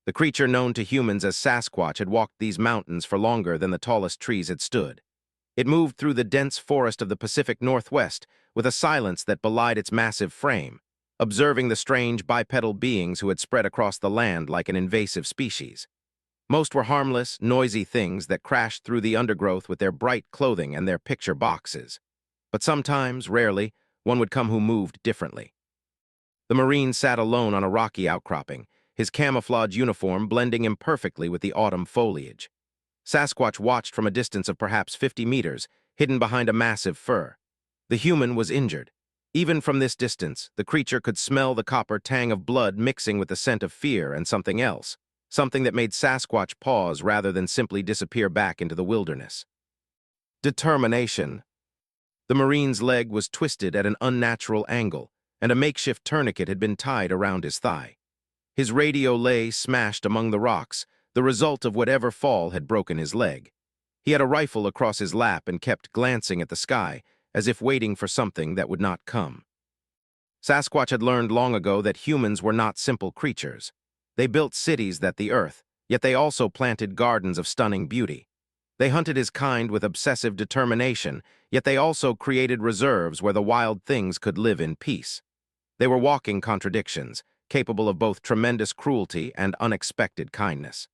The creature known to humans as Sasquatch had walked these mountains for longer than the tallest trees had stood. It moved through the dense forest of the Pacific Northwest with a silence that belied its massive frame, observing the strange bipedal beings who had spread across the land like an invasive species. Most were harmless, noisy things that crashed through the undergrowth with their bright clothing and their picture boxes. But sometimes, rarely, one would come who moved differently. The Marine sat alone on a rocky outcropping, his camouflage uniform blending imperfectly with the autumn foliage. Sasquatch watched from a distance of perhaps 50 meters, hidden behind a massive fir. The human was injured. Even from this distance, the creature could smell the copper tang of blood mixing with the scent of fear and something else, something that made Sasquatch pause rather than simply disappear back into the wilderness. Determination. The Marine's leg was twisted at an unnatural angle, and a makeshift tourniquet had been tied around his thigh. His radio lay smashed among the rocks, the result of whatever fall had broken his leg. He had a rifle across his lap and kept glancing at the sky, as if waiting for something that would not come. Sasquatch had learned long ago that humans were not simple creatures. They built cities that the earth, yet they also planted gardens of stunning beauty. They hunted his kind with obsessive determination, yet they also created reserves where the wild things could live in peace. They were walking contradictions, capable of both tremendous cruelty and unexpected kindness.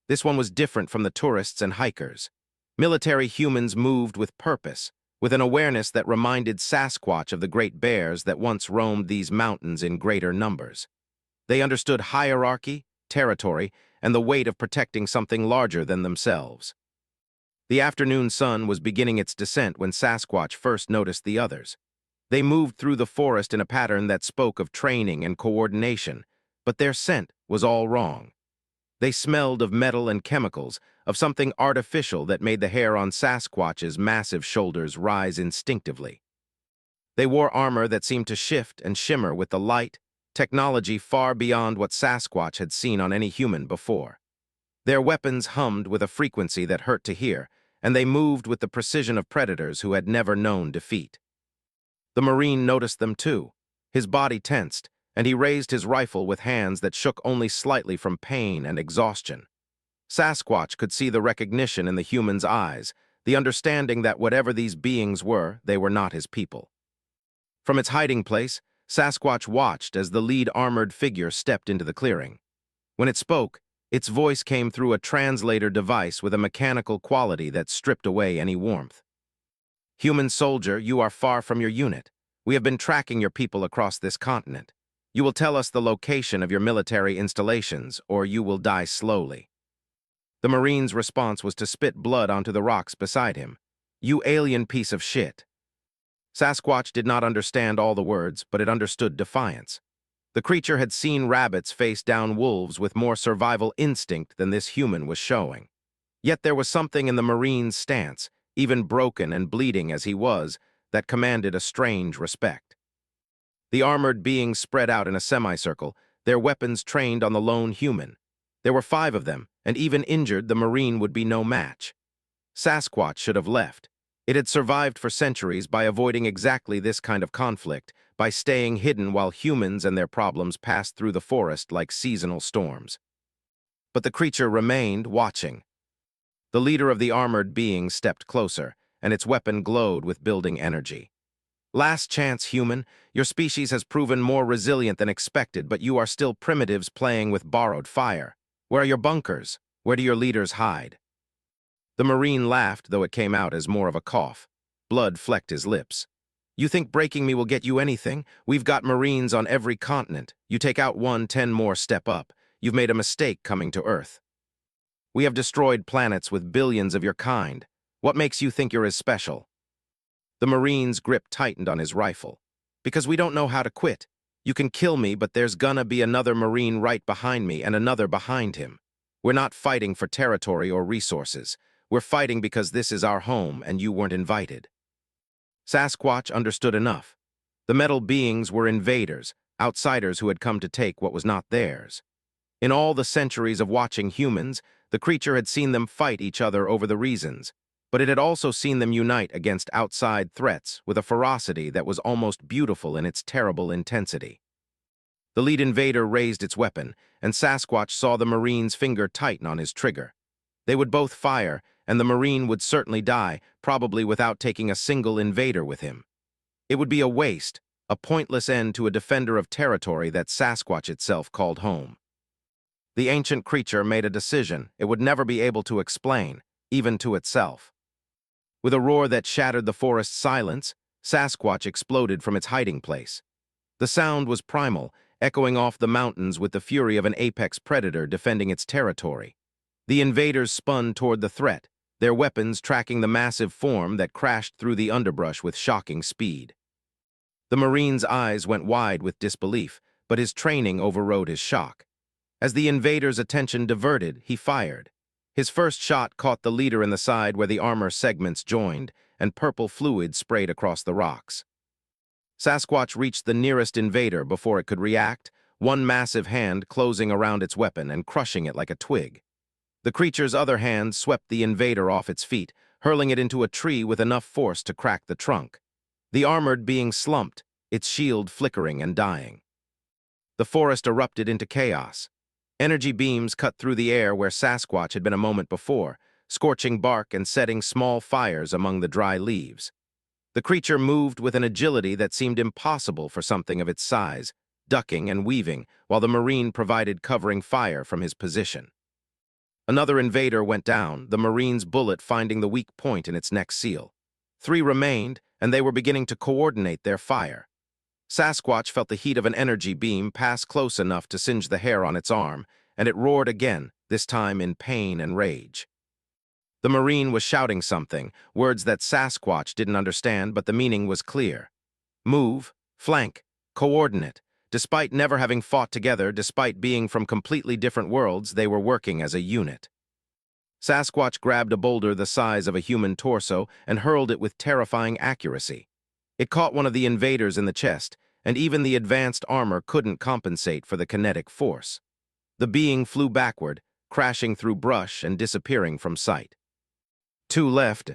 This one was different from the tourists and hikers. Military humans moved with purpose, with an awareness that reminded Sasquatch of the great bears that once roamed these mountains in greater numbers. They understood hierarchy, territory, and the weight of protecting something larger than themselves. The afternoon sun was beginning its descent when Sasquatch first noticed the others. They moved through the forest in a pattern that spoke of training and coordination, but their scent was all wrong. They smelled of metal and chemicals, of something artificial that made the hair on Sasquatch's massive shoulders rise instinctively. They wore armor that seemed to shift and shimmer with the light, technology far beyond what Sasquatch had seen on any human before. Their weapons hummed with a frequency that hurt to hear, and they moved with the precision of predators who had never known defeat. The Marine noticed them too. His body tensed, and he raised his rifle with hands that shook only slightly from pain and exhaustion. Sasquatch could see the recognition in the human's eyes, the understanding that whatever these beings were, they were not his people. From its hiding place, Sasquatch watched as the lead armored figure stepped into the clearing. When it spoke, its voice came through a translator device with a mechanical quality that stripped away any warmth. "Human soldier, you are far from your unit. We have been tracking your people across this continent. You will tell us the location of your military installations, or you will die slowly." The Marine's response was to spit blood onto the rocks beside him. "You alien piece of shit." Sasquatch did not understand all the words, but it understood defiance. The creature had seen rabbits face down wolves with more survival instinct than this human was showing. Yet there was something in the Marine's stance, even broken and bleeding as he was, that commanded a strange respect. The armored beings spread out in a semicircle, their weapons trained on the lone human. There were 5 of them, and even injured, the Marine would be no match. Sasquatch should have left. It had survived for centuries by avoiding exactly this kind of conflict, by staying hidden while humans and their problems passed through the forest like seasonal storms. But the creature remained, watching. The leader of the armored beings stepped closer, and its weapon glowed with building energy. "Last chance, human. Your species has proven more resilient than expected, but you are still primitives playing with borrowed fire. Where are your bunkers? Where do your leaders hide?" The Marine laughed, though it came out as more of a cough. Blood flecked his lips. "You think breaking me will get you anything? We've got Marines on every continent. You take out one, 10 more step up. You've made a mistake coming to Earth. We have destroyed planets with billions of your kind. What makes you think you're as special?" The Marine's grip tightened on his rifle. "Because we don't know how to quit. You can kill me, but there's gonna be another Marine right behind me and another behind him. We're not fighting for territory or resources. We're fighting because this is our home and you weren't invited." Sasquatch understood enough. The metal beings were invaders, outsiders who had come to take what was not theirs. In all the centuries of watching humans, the creature had seen them fight each other over the reasons, but it had also seen them unite against outside threats with a ferocity that was almost beautiful in its terrible intensity. The lead invader raised its weapon, and Sasquatch saw the Marine's finger tighten on his trigger. They would both fire, and the Marine would certainly die, probably without taking a single invader with him. It would be a waste, a pointless end to a defender of territory that Sasquatch itself called home. The ancient creature made a decision it would never be able to explain, even to itself. With a roar that shattered the forest's silence, Sasquatch exploded from its hiding place. The sound was primal, echoing off the mountains with the fury of an apex predator defending its territory. The invaders spun toward the threat, their weapons tracking the massive form that crashed through the underbrush with shocking speed. The Marine's eyes went wide with disbelief, but his training overrode his shock. As the invader's attention diverted, he fired. His first shot caught the leader in the side where the armor segments joined, and purple fluid sprayed across the rocks. Sasquatch reached the nearest invader before it could react, one massive hand closing around its weapon and crushing it like a twig. The creature's other hand swept the invader off its feet, hurling it into a tree with enough force to crack the trunk. The armored being slumped, its shield flickering and dying. The forest erupted into chaos. Energy beams cut through the air where Sasquatch had been a moment before, scorching bark and setting small fires among the dry leaves. The creature moved with an agility that seemed impossible for something of its size, ducking and weaving while the Marine provided covering fire from his position. Another invader went down, the Marine's bullet finding the weak point in its neck seal. 3 remained, and they were beginning to coordinate their fire. Sasquatch felt the heat of an energy beam pass close enough to singe the hair on its arm, and it roared again, this time in pain and rage. The Marine was shouting something, words that Sasquatch didn't understand, but the meaning was clear. Move, flank, coordinate. Despite never having fought together, despite being from completely different worlds, they were working as a unit. Sasquatch grabbed a boulder the size of a human torso and hurled it with terrifying accuracy. It caught one of the invaders in the chest, and even the advanced armor couldn't compensate for the kinetic force. The being flew backward, crashing through brush and disappearing from sight. 2 left.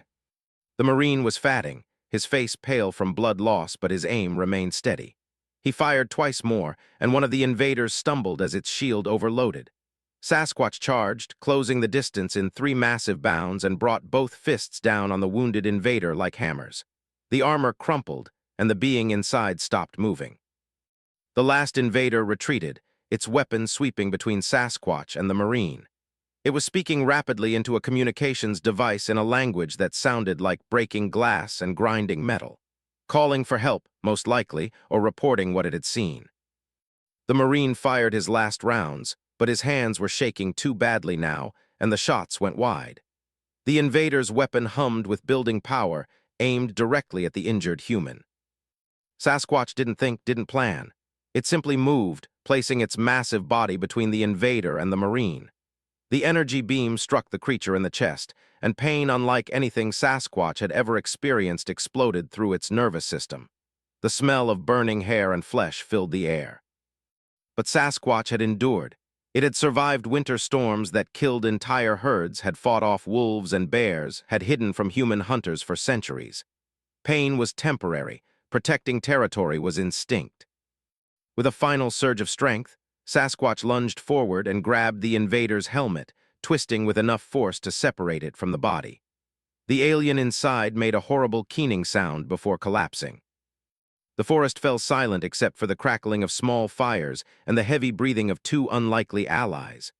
The Marine was fatting, his face pale from blood loss, but his aim remained steady. He fired twice more, and one of the invaders stumbled as its shield overloaded. Sasquatch charged, closing the distance in 3 massive bounds and brought both fists down on the wounded invader like hammers. The armor crumpled, and the being inside stopped moving. The last invader retreated, its weapon sweeping between Sasquatch and the Marine. It was speaking rapidly into a communications device in a language that sounded like breaking glass and grinding metal, calling for help, most likely, or reporting what it had seen. The Marine fired his last rounds, but his hands were shaking too badly now, and the shots went wide. The invader's weapon hummed with building power, aimed directly at the injured human. Sasquatch didn't think, didn't plan. It simply moved, placing its massive body between the invader and the Marine. The energy beam struck the creature in the chest, and pain unlike anything Sasquatch had ever experienced exploded through its nervous system. The smell of burning hair and flesh filled the air. But Sasquatch had endured. It had survived winter storms that killed entire herds, had fought off wolves and bears, had hidden from human hunters for centuries. Pain was temporary, protecting territory was instinct. With a final surge of strength, Sasquatch lunged forward and grabbed the invader's helmet, twisting with enough force to separate it from the body. The alien inside made a horrible keening sound before collapsing. The forest fell silent except for the crackling of small fires and the heavy breathing of 2 unlikely allies.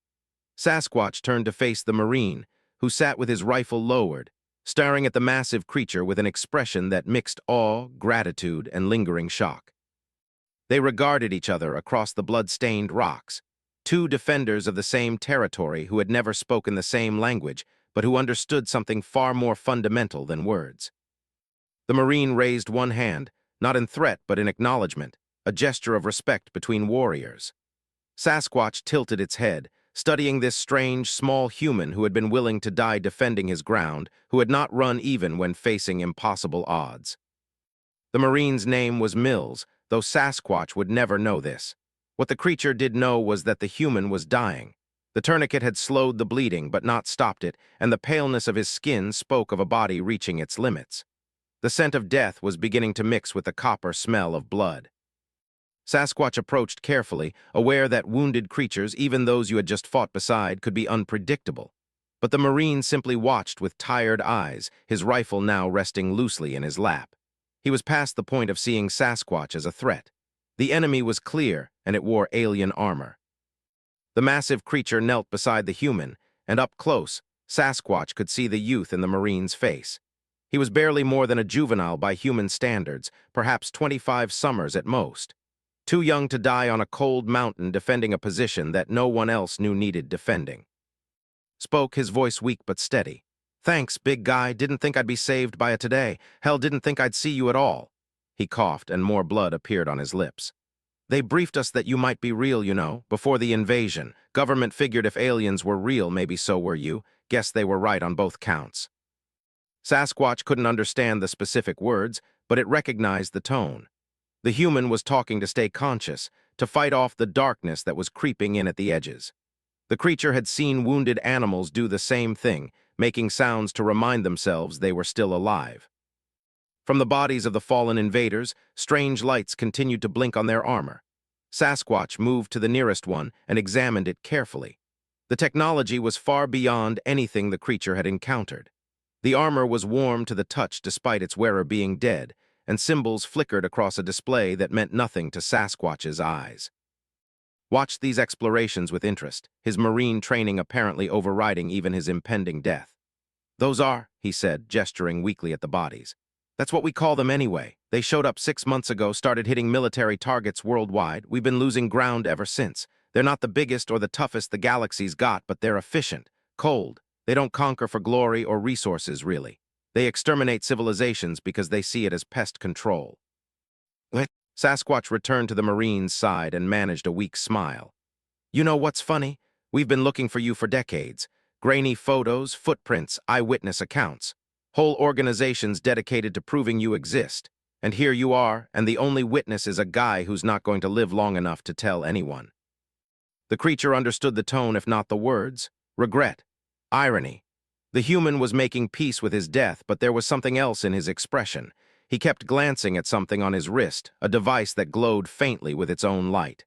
Sasquatch turned to face the Marine, who sat with his rifle lowered, staring at the massive creature with an expression that mixed awe, gratitude, and lingering shock. They regarded each other across the blood-stained rocks, 2 defenders of the same territory who had never spoken the same language, but who understood something far more fundamental than words. The Marine raised one hand, not in threat but in acknowledgement, a gesture of respect between warriors. Sasquatch tilted its head, studying this strange, small human who had been willing to die defending his ground, who had not run even when facing impossible odds. The Marine's name was Mills, though Sasquatch would never know this. What the creature did know was that the human was dying. The tourniquet had slowed the bleeding but not stopped it, and the paleness of his skin spoke of a body reaching its limits. The scent of death was beginning to mix with the copper smell of blood. Sasquatch approached carefully, aware that wounded creatures, even those you had just fought beside, could be unpredictable. But the Marine simply watched with tired eyes, his rifle now resting loosely in his lap. He was past the point of seeing Sasquatch as a threat. The enemy was clear, and it wore alien armor. The massive creature knelt beside the human, and up close, Sasquatch could see the youth in the Marine's face. He was barely more than a juvenile by human standards, perhaps 25 summers at most. Too young to die on a cold mountain defending a position that no one else knew needed defending. Spoke, his voice weak but steady. "Thanks, big guy. Didn't think I'd be saved by it today. Hell, didn't think I'd see you at all." He coughed, and more blood appeared on his lips. "They briefed us that you might be real, you know, before the invasion. Government figured if aliens were real, maybe so were you. Guess they were right on both counts." Sasquatch couldn't understand the specific words, but it recognized the tone. The human was talking to stay conscious, to fight off the darkness that was creeping in at the edges. The creature had seen wounded animals do the same thing, making sounds to remind themselves they were still alive. From the bodies of the fallen invaders, strange lights continued to blink on their armor. Sasquatch moved to the nearest one and examined it carefully. The technology was far beyond anything the creature had encountered. The armor was warm to the touch despite its wearer being dead, and symbols flickered across a display that meant nothing to Sasquatch's eyes. Watched these explorations with interest, his Marine training apparently overriding even his impending death. "Those are," he said, gesturing weakly at the bodies. "That's what we call them anyway. They showed up 6 months ago, started hitting military targets worldwide. We've been losing ground ever since. They're not the biggest or the toughest the galaxy's got, but they're efficient, cold. They don't conquer for glory or resources, really. They exterminate civilizations because they see it as pest control." What? Sasquatch returned to the Marine's side and managed a weak smile. "You know what's funny? We've been looking for you for decades. Grainy photos, footprints, eyewitness accounts. Whole organizations dedicated to proving you exist. And here you are, and the only witness is a guy who's not going to live long enough to tell anyone." The creature understood the tone, if not the words. Regret. Irony. The human was making peace with his death, but there was something else in his expression. He kept glancing at something on his wrist, a device that glowed faintly with its own light.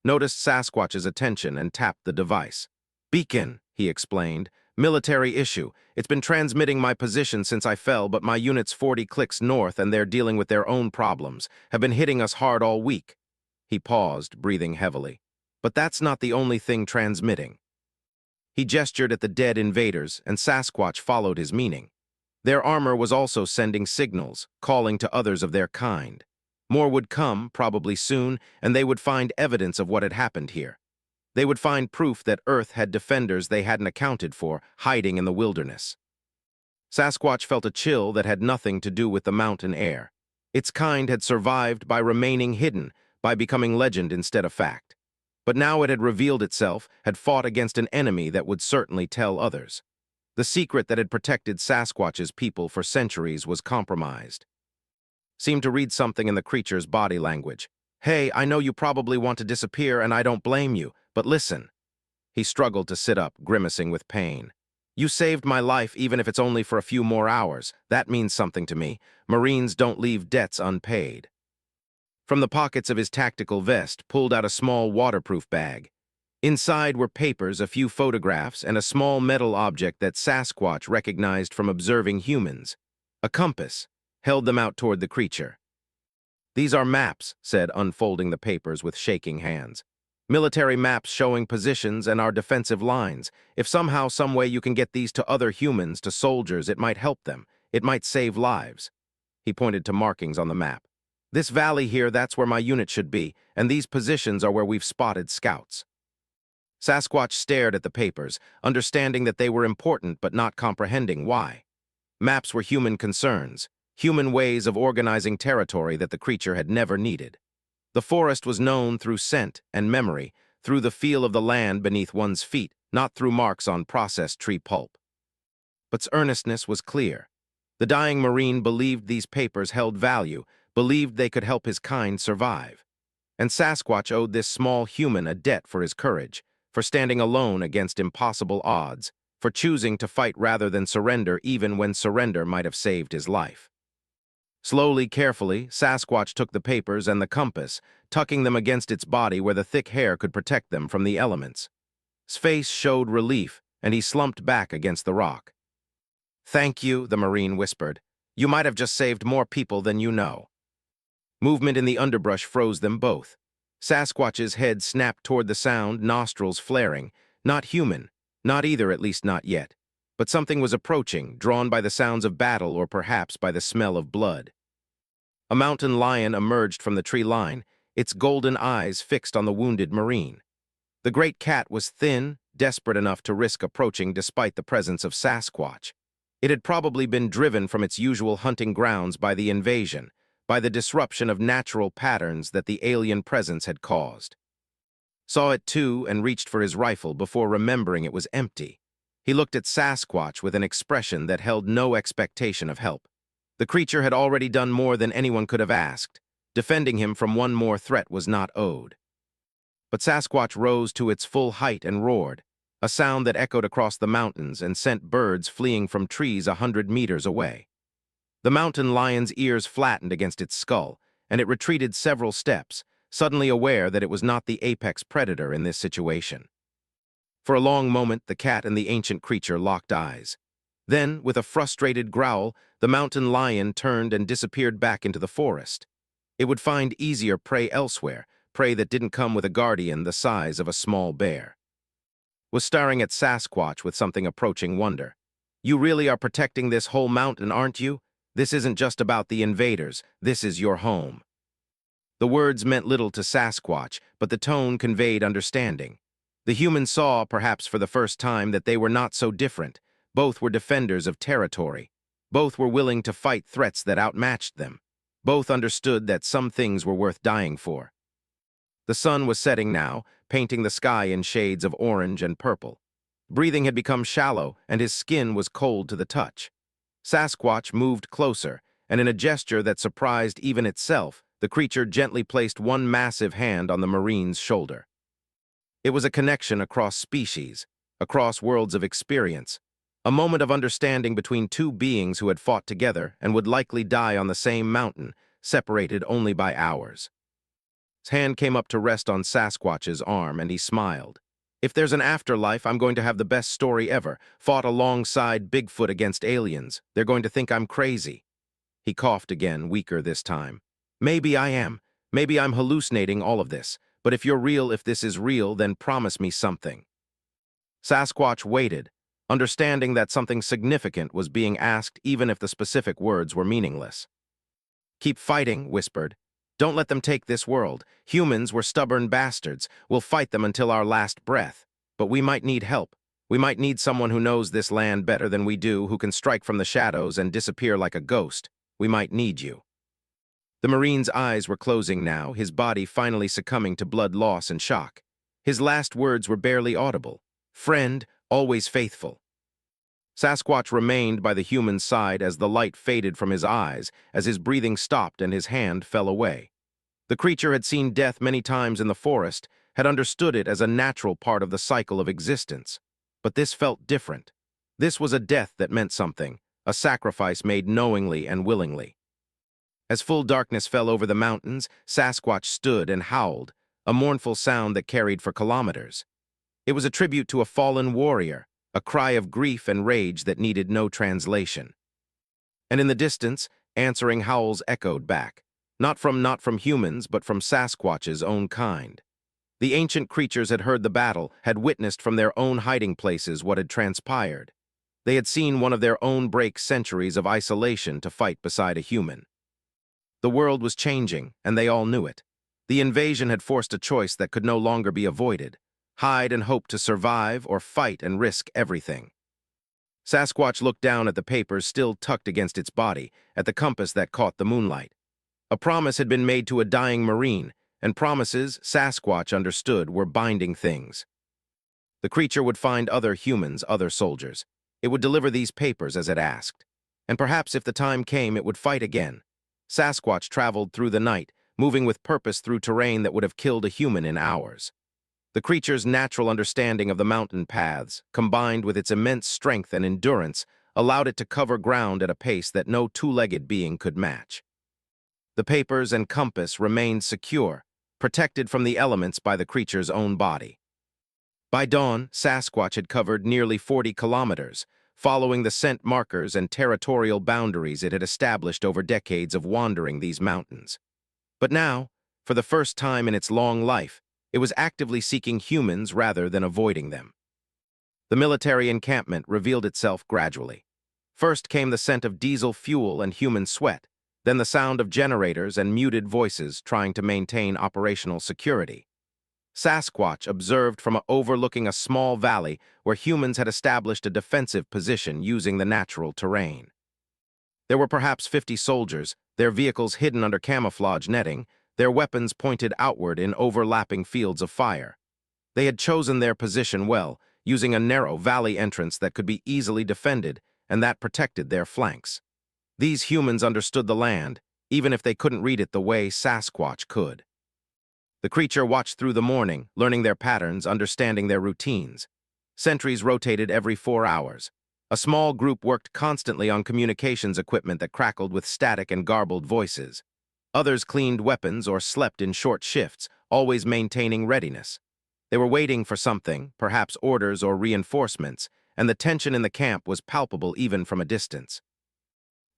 Noticed Sasquatch's attention and tapped the device. "Beacon," he explained. "Military issue. It's been transmitting my position since I fell, but my unit's 40 clicks north and they're dealing with their own problems. Have been hitting us hard all week." He paused, breathing heavily. "But that's not the only thing transmitting." He gestured at the dead invaders, and Sasquatch followed his meaning. Their armor was also sending signals, calling to others of their kind. More would come, probably soon, and they would find evidence of what had happened here. They would find proof that Earth had defenders they hadn't accounted for, hiding in the wilderness. Sasquatch felt a chill that had nothing to do with the mountain air. Its kind had survived by remaining hidden, by becoming legend instead of fact. But now it had revealed itself, had fought against an enemy that would certainly tell others. The secret that had protected Sasquatch's people for centuries was compromised. Seemed to read something in the creature's body language. "Hey, I know you probably want to disappear, and I don't blame you, but listen." He struggled to sit up, grimacing with pain. "You saved my life, even if it's only for a few more hours. That means something to me. Marines don't leave debts unpaid." From the pockets of his tactical vest, pulled out a small waterproof bag. Inside were papers, a few photographs, and a small metal object that Sasquatch recognized from observing humans. A compass. Held them out toward the creature. "These are maps," said, unfolding the papers with shaking hands. "Military maps showing positions and our defensive lines. If somehow, some way you can get these to other humans, to soldiers, it might help them. It might save lives." He pointed to markings on the map. "This valley here, that's where my unit should be, and these positions are where we've spotted scouts." Sasquatch stared at the papers, understanding that they were important but not comprehending why. Maps were human concerns, human ways of organizing territory that the creature had never needed. The forest was known through scent and memory, through the feel of the land beneath one's feet, not through marks on processed tree pulp. But's earnestness was clear. The dying Marine believed these papers held value, believed they could help his kind survive. And Sasquatch owed this small human a debt for his courage, for standing alone against impossible odds, for choosing to fight rather than surrender even when surrender might have saved his life. Slowly, carefully, Sasquatch took the papers and the compass, tucking them against its body where the thick hair could protect them from the elements. His face showed relief, and he slumped back against the rock. "Thank you," the Marine whispered. "You might have just saved more people than you know." Movement in the underbrush froze them both. Sasquatch's head snapped toward the sound, nostrils flaring. Not human, not either, at least not yet. But something was approaching, drawn by the sounds of battle or perhaps by the smell of blood. A mountain lion emerged from the tree line, its golden eyes fixed on the wounded Marine. The great cat was thin, desperate enough to risk approaching despite the presence of Sasquatch. It had probably been driven from its usual hunting grounds by the invasion, by the disruption of natural patterns that the alien presence had caused. Saw it too and reached for his rifle before remembering it was empty. He looked at Sasquatch with an expression that held no expectation of help. The creature had already done more than anyone could have asked. Defending him from one more threat was not owed. But Sasquatch rose to its full height and roared, a sound that echoed across the mountains and sent birds fleeing from trees 100 meters away. The mountain lion's ears flattened against its skull, and it retreated several steps, suddenly aware that it was not the apex predator in this situation. For a long moment, the cat and the ancient creature locked eyes. Then, with a frustrated growl, the mountain lion turned and disappeared back into the forest. It would find easier prey elsewhere, prey that didn't come with a guardian the size of a small bear. Was staring at Sasquatch with something approaching wonder. "You really are protecting this whole mountain, aren't you? This isn't just about the invaders, this is your home." The words meant little to Sasquatch, but the tone conveyed understanding. The human saw, perhaps for the first time, that they were not so different. Both were defenders of territory. Both were willing to fight threats that outmatched them. Both understood that some things were worth dying for. The sun was setting now, painting the sky in shades of orange and purple. Breathing had become shallow, and his skin was cold to the touch. Sasquatch moved closer, and in a gesture that surprised even itself, the creature gently placed one massive hand on the Marine's shoulder. It was a connection across species, across worlds of experience, a moment of understanding between two beings who had fought together and would likely die on the same mountain, separated only by hours. His hand came up to rest on Sasquatch's arm, and he smiled. "If there's an afterlife, I'm going to have the best story ever. Fought alongside Bigfoot against aliens. They're going to think I'm crazy." He coughed again, weaker this time. "Maybe I am. Maybe I'm hallucinating all of this. But if you're real, if this is real, then promise me something." Sasquatch waited, understanding that something significant was being asked even if the specific words were meaningless. "Keep fighting," whispered. "Don't let them take this world. Humans were stubborn bastards. We'll fight them until our last breath. But we might need help. We might need someone who knows this land better than we do, who can strike from the shadows and disappear like a ghost. We might need you." The Marine's eyes were closing now, his body finally succumbing to blood loss and shock. His last words were barely audible. "Friend, always faithful." Sasquatch remained by the human's side as the light faded from his eyes, as his breathing stopped and his hand fell away. The creature had seen death many times in the forest, had understood it as a natural part of the cycle of existence. But this felt different. This was a death that meant something, a sacrifice made knowingly and willingly. As full darkness fell over the mountains, Sasquatch stood and howled, a mournful sound that carried for kilometers. It was a tribute to a fallen warrior, a cry of grief and rage that needed no translation. And in the distance, answering howls echoed back, not from humans, but from Sasquatch's own kind. The ancient creatures had heard the battle, had witnessed from their own hiding places what had transpired. They had seen one of their own break centuries of isolation to fight beside a human. The world was changing, and they all knew it. The invasion had forced a choice that could no longer be avoided: hide and hope to survive, or fight and risk everything. Sasquatch looked down at the papers still tucked against its body, at the compass that caught the moonlight. A promise had been made to a dying Marine, and promises, Sasquatch understood, were binding things. The creature would find other humans, other soldiers. It would deliver these papers as it asked. And perhaps if the time came, it would fight again. Sasquatch traveled through the night, moving with purpose through terrain that would have killed a human in hours. The creature's natural understanding of the mountain paths, combined with its immense strength and endurance, allowed it to cover ground at a pace that no two-legged being could match. The papers and compass remained secure, protected from the elements by the creature's own body. By dawn, Sasquatch had covered nearly 40 kilometers, following the scent markers and territorial boundaries it had established over decades of wandering these mountains. But now, for the first time in its long life, it was actively seeking humans rather than avoiding them. The military encampment revealed itself gradually. First came the scent of diesel fuel and human sweat, then the sound of generators and muted voices trying to maintain operational security. Sasquatch observed from overlooking a small valley where humans had established a defensive position using the natural terrain. There were perhaps 50 soldiers, their vehicles hidden under camouflage netting, their weapons pointed outward in overlapping fields of fire. They had chosen their position well, using a narrow valley entrance that could be easily defended and that protected their flanks. These humans understood the land, even if they couldn't read it the way Sasquatch could. The creature watched through the morning, learning their patterns, understanding their routines. Sentries rotated every 4 hours. A small group worked constantly on communications equipment that crackled with static and garbled voices. Others cleaned weapons or slept in short shifts, always maintaining readiness. They were waiting for something, perhaps orders or reinforcements, and the tension in the camp was palpable even from a distance.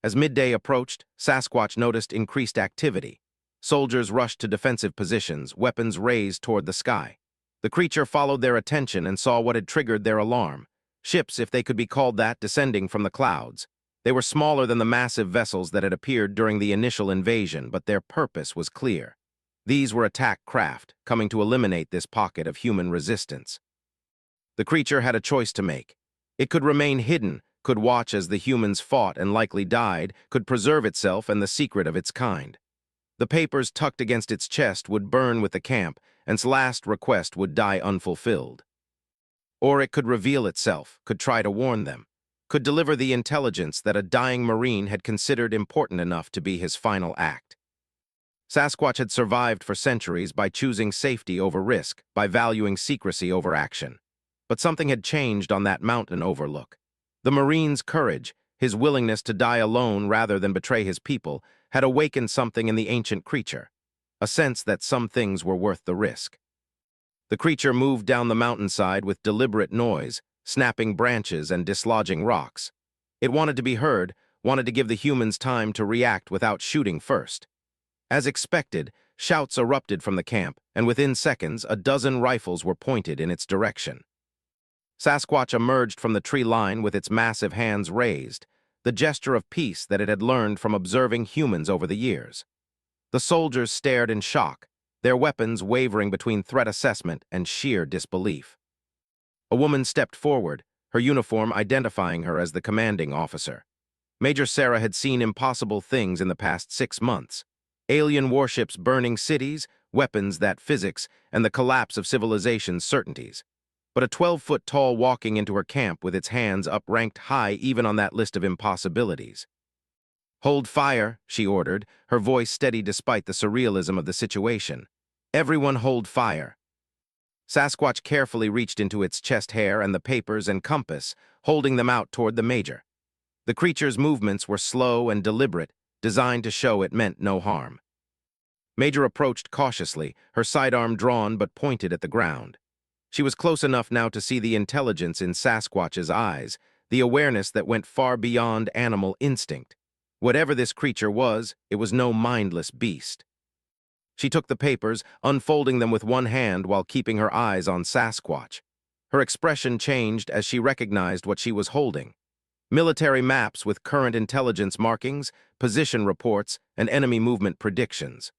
As midday approached, Sasquatch noticed increased activity. Soldiers rushed to defensive positions, weapons raised toward the sky. The creature followed their attention and saw what had triggered their alarm. Ships, if they could be called that, descending from the clouds. They were smaller than the massive vessels that had appeared during the initial invasion, but their purpose was clear. These were attack craft, coming to eliminate this pocket of human resistance. The creature had a choice to make. It could remain hidden, could watch as the humans fought and likely died, could preserve itself and the secret of its kind. The papers tucked against its chest would burn with the camp, and its last request would die unfulfilled. Or it could reveal itself, could try to warn them, could deliver the intelligence that a dying Marine had considered important enough to be his final act. Sasquatch had survived for centuries by choosing safety over risk, by valuing secrecy over action. But something had changed on that mountain overlook. The Marine's courage, his willingness to die alone rather than betray his people, had awakened something in the ancient creature, a sense that some things were worth the risk. The creature moved down the mountainside with deliberate noise, snapping branches and dislodging rocks. It wanted to be heard, wanted to give the humans time to react without shooting first. As expected, shouts erupted from the camp, and within seconds, a dozen rifles were pointed in its direction. Sasquatch emerged from the tree line with its massive hands raised, the gesture of peace that it had learned from observing humans over the years. The soldiers stared in shock, their weapons wavering between threat assessment and sheer disbelief. A woman stepped forward, her uniform identifying her as the commanding officer. Major Sarah had seen impossible things in the past 6 months. Alien warships burning cities, weapons that physics, and the collapse of civilization's certainties. But a 12-foot-tall walking into her camp with its hands up ranked high even on that list of impossibilities. "Hold fire," she ordered, her voice steady despite the surrealism of the situation. "Everyone hold fire." Sasquatch carefully reached into its chest hair and the papers and compass, holding them out toward the Major. The creature's movements were slow and deliberate, designed to show it meant no harm. Major approached cautiously, her sidearm drawn but pointed at the ground. She was close enough now to see the intelligence in Sasquatch's eyes, the awareness that went far beyond animal instinct. Whatever this creature was, it was no mindless beast. She took the papers, unfolding them with one hand while keeping her eyes on Sasquatch. Her expression changed as she recognized what she was holding. Military maps with current intelligence markings, position reports, and enemy movement predictions.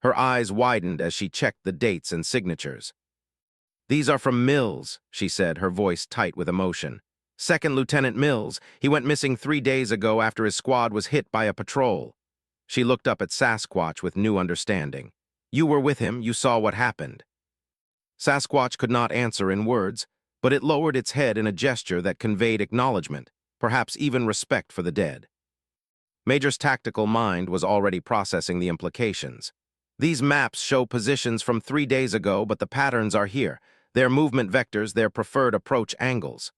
Her eyes widened as she checked the dates and signatures. "These are from Mills," she said, her voice tight with emotion. "Second Lieutenant Mills. He went missing 3 days ago after his squad was hit by a patrol." She looked up at Sasquatch with new understanding. "You were with him, you saw what happened." Sasquatch could not answer in words, but it lowered its head in a gesture that conveyed acknowledgement, perhaps even respect for the dead. Major's tactical mind was already processing the implications. "These maps show positions from 3 days ago, but the patterns are here. Their movement vectors, their preferred approach angles."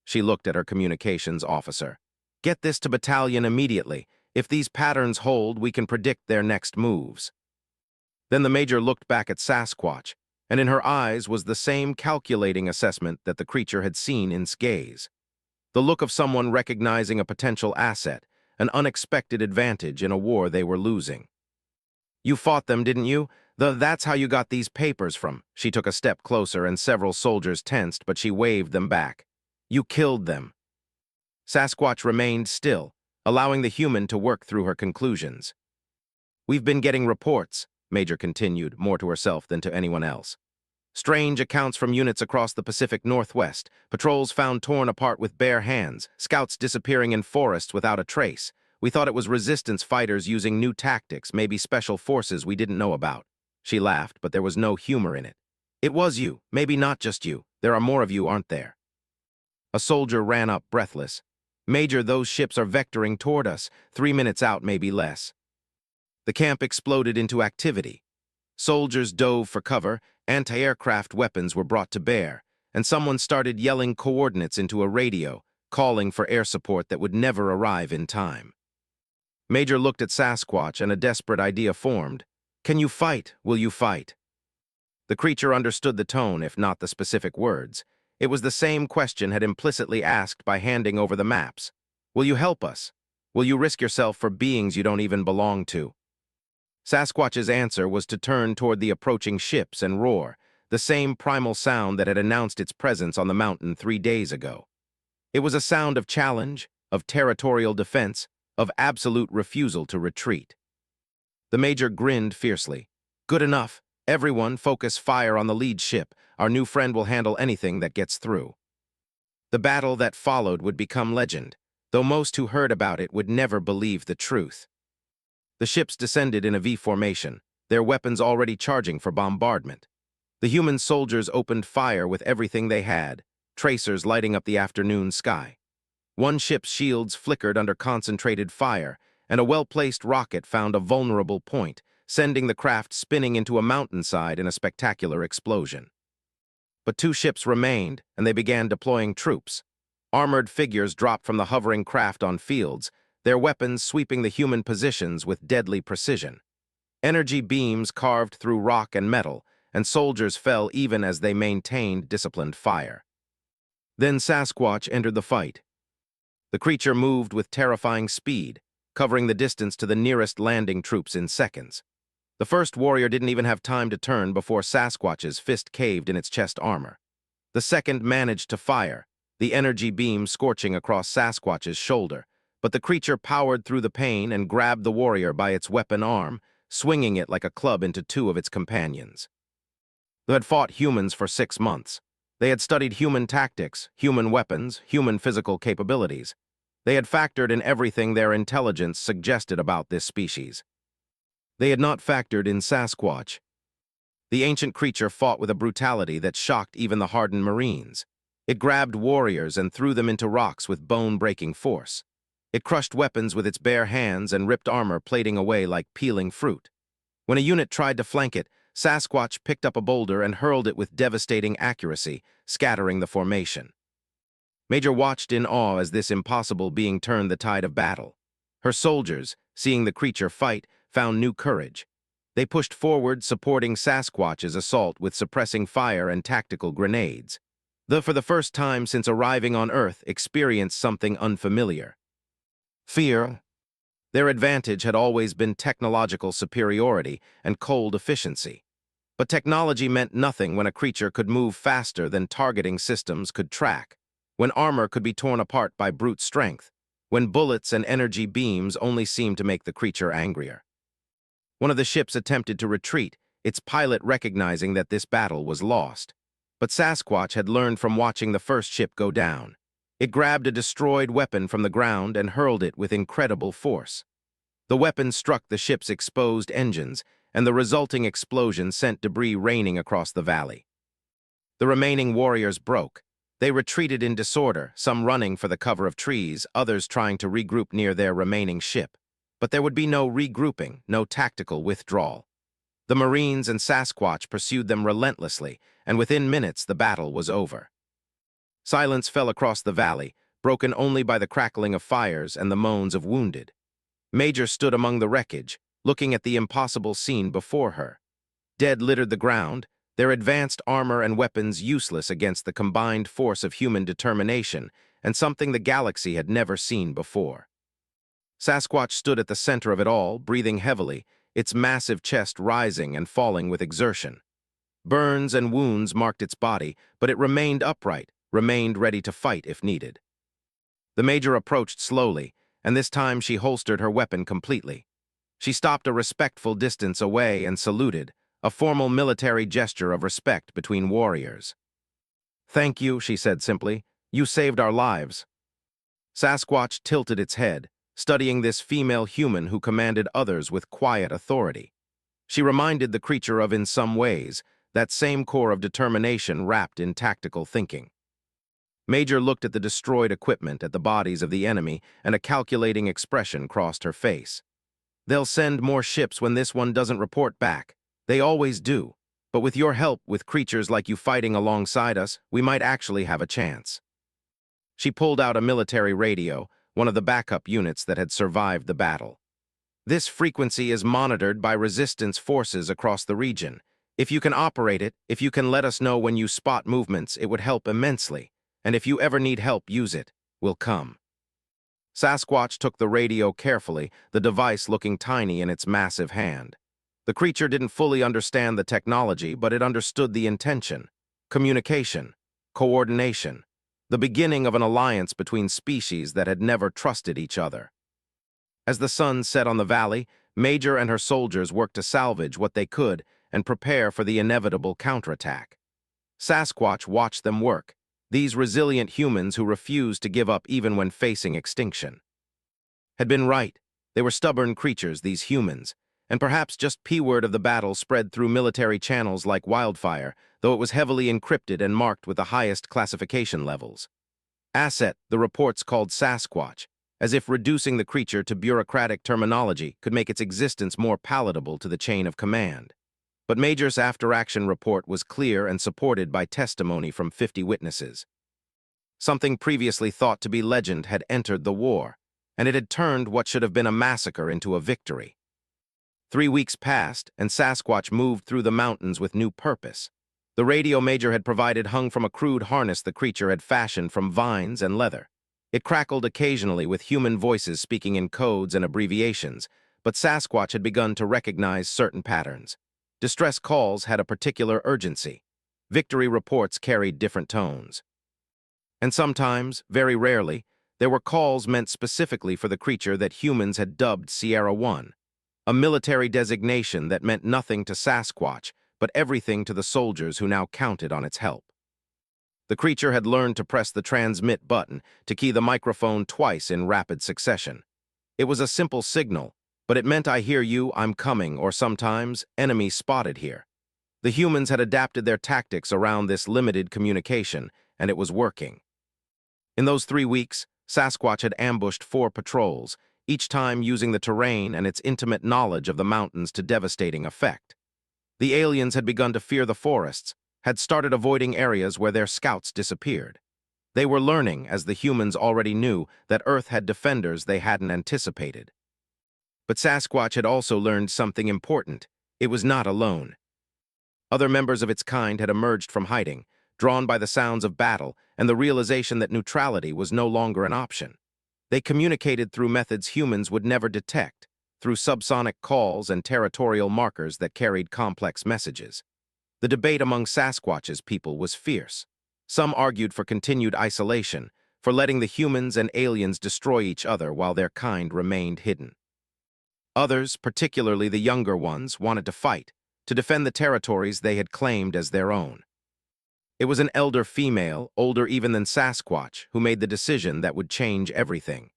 She looked at her communications officer. "Get this to battalion immediately. If these patterns hold, we can predict their next moves. Then the Major looked back at Sasquatch, and in her eyes was the same calculating assessment that the creature had seen in its gaze. The look of someone recognizing a potential asset, an unexpected advantage in a war they were losing. "You fought them, didn't you? That's how you got these papers from." She took a step closer and several soldiers tensed, but she waved them back. "You killed them." Sasquatch remained still, allowing the human to work through her conclusions. "We've been getting reports," Major continued, more to herself than to anyone else. "Strange accounts from units across the Pacific Northwest, patrols found torn apart with bare hands, scouts disappearing in forests without a trace. We thought it was resistance fighters using new tactics, maybe special forces we didn't know about." She laughed, but there was no humor in it. "It was you, maybe not just you. There are more of you, aren't there?" A soldier ran up, breathless. "Major, those ships are vectoring toward us, 3 minutes out, maybe less." The camp exploded into activity. Soldiers dove for cover, anti-aircraft weapons were brought to bear, and someone started yelling coordinates into a radio, calling for air support that would never arrive in time. Major looked at Sasquatch and a desperate idea formed. "Can you fight? Will you fight?" The creature understood the tone, if not the specific words. It was the same question had implicitly asked by handing over the maps. "Will you help us? Will you risk yourself for beings you don't even belong to?" Sasquatch's answer was to turn toward the approaching ships and roar, the same primal sound that had announced its presence on the mountain 3 days ago. It was a sound of challenge, of territorial defense, of absolute refusal to retreat. The Major grinned fiercely. "Good enough. Everyone focus fire on the lead ship. Our new friend will handle anything that gets through." The battle that followed would become legend, though most who heard about it would never believe the truth. The ships descended in a V formation, their weapons already charging for bombardment. The human soldiers opened fire with everything they had, tracers lighting up the afternoon sky. One ship's shields flickered under concentrated fire, and a well-placed rocket found a vulnerable point, sending the craft spinning into a mountainside in a spectacular explosion. But 2 ships remained, and they began deploying troops. Armored figures dropped from the hovering craft on fields, their weapons sweeping the human positions with deadly precision. Energy beams carved through rock and metal, and soldiers fell even as they maintained disciplined fire. Then Sasquatch entered the fight. The creature moved with terrifying speed, covering the distance to the nearest landing troops in seconds. The first warrior didn't even have time to turn before Sasquatch's fist caved in its chest armor. The second managed to fire, the energy beam scorching across Sasquatch's shoulder, but the creature powered through the pain and grabbed the warrior by its weapon arm, swinging it like a club into 2 of its companions. They had fought humans for 6 months. They had studied human tactics, human weapons, human physical capabilities. They had factored in everything their intelligence suggested about this species. They had not factored in Sasquatch. The ancient creature fought with a brutality that shocked even the hardened Marines. It grabbed warriors and threw them into rocks with bone-breaking force. It crushed weapons with its bare hands and ripped armor plating away like peeling fruit. When a unit tried to flank it, Sasquatch picked up a boulder and hurled it with devastating accuracy, scattering the formation. Major watched in awe as this impossible being turned the tide of battle. Her soldiers, seeing the creature fight, found new courage. They pushed forward, supporting Sasquatch's assault with suppressing fire and tactical grenades. They, for the first time since arriving on Earth, experienced something unfamiliar. Fear. Their advantage had always been technological superiority and cold efficiency. But technology meant nothing when a creature could move faster than targeting systems could track, when armor could be torn apart by brute strength, when bullets and energy beams only seemed to make the creature angrier. One of the ships attempted to retreat, its pilot recognizing that this battle was lost. But Sasquatch had learned from watching the first ship go down. It grabbed a destroyed weapon from the ground and hurled it with incredible force. The weapon struck the ship's exposed engines, and the resulting explosion sent debris raining across the valley. The remaining warriors broke. They retreated in disorder, some running for the cover of trees, others trying to regroup near their remaining ship. But there would be no regrouping, no tactical withdrawal. The Marines and Sasquatch pursued them relentlessly, and within minutes the battle was over. Silence fell across the valley, broken only by the crackling of fires and the moans of wounded. Major stood among the wreckage, looking at the impossible scene before her. Dead littered the ground, their advanced armor and weapons useless against the combined force of human determination and something the galaxy had never seen before. Sasquatch stood at the center of it all, breathing heavily, its massive chest rising and falling with exertion. Burns and wounds marked its body, but it remained upright, remained ready to fight if needed. The Major approached slowly, and this time she holstered her weapon completely. She stopped a respectful distance away and saluted, a formal military gesture of respect between warriors. "Thank you," she said simply. "You saved our lives." Sasquatch tilted its head, studying this female human who commanded others with quiet authority. She reminded the creature of, in some ways, that same core of determination wrapped in tactical thinking. Major looked at the destroyed equipment, at the bodies of the enemy, and a calculating expression crossed her face. "They'll send more ships when this one doesn't report back. They always do. But with your help, with creatures like you fighting alongside us, we might actually have a chance." She pulled out a military radio, one of the backup units that had survived the battle. "This frequency is monitored by resistance forces across the region. If you can operate it, if you can let us know when you spot movements, it would help immensely. And if you ever need help, use it. We'll come." Sasquatch took the radio carefully, the device looking tiny in its massive hand. The creature didn't fully understand the technology, but it understood the intention. Communication, coordination, the beginning of an alliance between species that had never trusted each other. As the sun set on the valley, Major and her soldiers worked to salvage what they could and prepare for the inevitable counterattack. Sasquatch watched them work, these resilient humans who refused to give up even when facing extinction. Had been right. They were stubborn creatures, these humans, and perhaps just P-word of the battle spread through military channels like wildfire, though it was heavily encrypted and marked with the highest classification levels. Asset, the reports called Sasquatch, as if reducing the creature to bureaucratic terminology could make its existence more palatable to the chain of command. But Major's after-action report was clear and supported by testimony from 50 witnesses. Something previously thought to be legend had entered the war, and it had turned what should have been a massacre into a victory. 3 weeks passed, and Sasquatch moved through the mountains with new purpose. The radio Major had provided hung from a crude harness the creature had fashioned from vines and leather. It crackled occasionally with human voices speaking in codes and abbreviations, but Sasquatch had begun to recognize certain patterns. Distress calls had a particular urgency. Victory reports carried different tones. And sometimes, very rarely, there were calls meant specifically for the creature that humans had dubbed Sierra 1, a military designation that meant nothing to Sasquatch, but everything to the soldiers who now counted on its help. The creature had learned to press the transmit button, to key the microphone twice in rapid succession. It was a simple signal, but it meant "I hear you, I'm coming," or sometimes, "Enemy spotted here." The humans had adapted their tactics around this limited communication, and it was working. In those 3 weeks, Sasquatch had ambushed 4 patrols, each time using the terrain and its intimate knowledge of the mountains to devastating effect. The aliens had begun to fear the forests, had started avoiding areas where their scouts disappeared. They were learning, as the humans already knew, that Earth had defenders they hadn't anticipated. But Sasquatch had also learned something important. It was not alone. Other members of its kind had emerged from hiding, drawn by the sounds of battle and the realization that neutrality was no longer an option. They communicated through methods humans would never detect, through subsonic calls and territorial markers that carried complex messages. The debate among Sasquatch's people was fierce. Some argued for continued isolation, for letting the humans and aliens destroy each other while their kind remained hidden. Others, particularly the younger ones, wanted to fight, to defend the territories they had claimed as their own. It was an elder female, older even than Sasquatch, who made the decision that would change everything.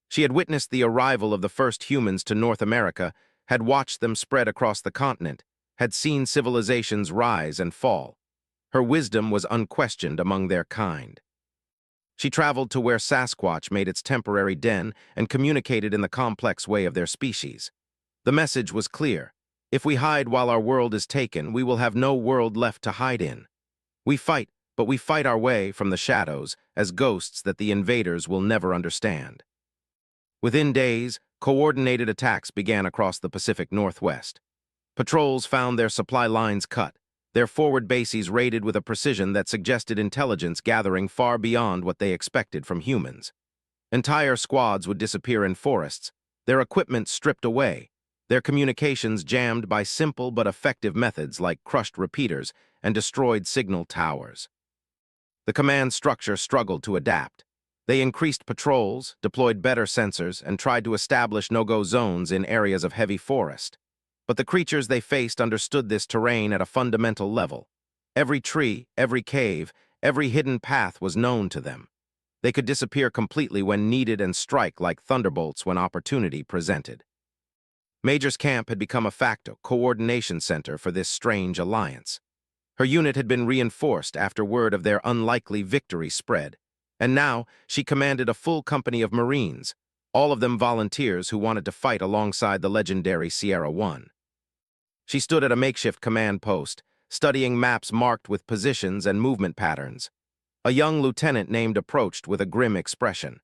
She had witnessed the arrival of the first humans to North America, had watched them spread across the continent, had seen civilizations rise and fall. Her wisdom was unquestioned among their kind. She traveled to where Sasquatch made its temporary den and communicated in the complex way of their species. The message was clear. If we hide while our world is taken, we will have no world left to hide in. We fight, but we fight our way from the shadows as ghosts that the invaders will never understand. Within days, Coordinated attacks began across the Pacific Northwest. Patrols found their supply lines cut, their forward bases raided with a precision that suggested intelligence gathering far beyond what they expected from humans. Entire squads would disappear in forests, their equipment stripped away, their communications jammed by simple but effective methods like crushed repeaters and destroyed signal towers. The command structure struggled to adapt. They increased patrols, deployed better sensors, and tried to establish no-go zones in areas of heavy forest. But the creatures they faced understood this terrain at a fundamental level. Every tree, every cave, every hidden path was known to them. They could disappear completely when needed and strike like thunderbolts when opportunity presented. Major's camp had become a facto coordination center for this strange alliance. Her unit had been reinforced after word of their unlikely victory spread, and now she commanded a full company of Marines, all of them volunteers who wanted to fight alongside the legendary Sierra One. She stood at a makeshift command post, studying maps marked with positions and movement patterns. A young lieutenant named approached with a grim expression.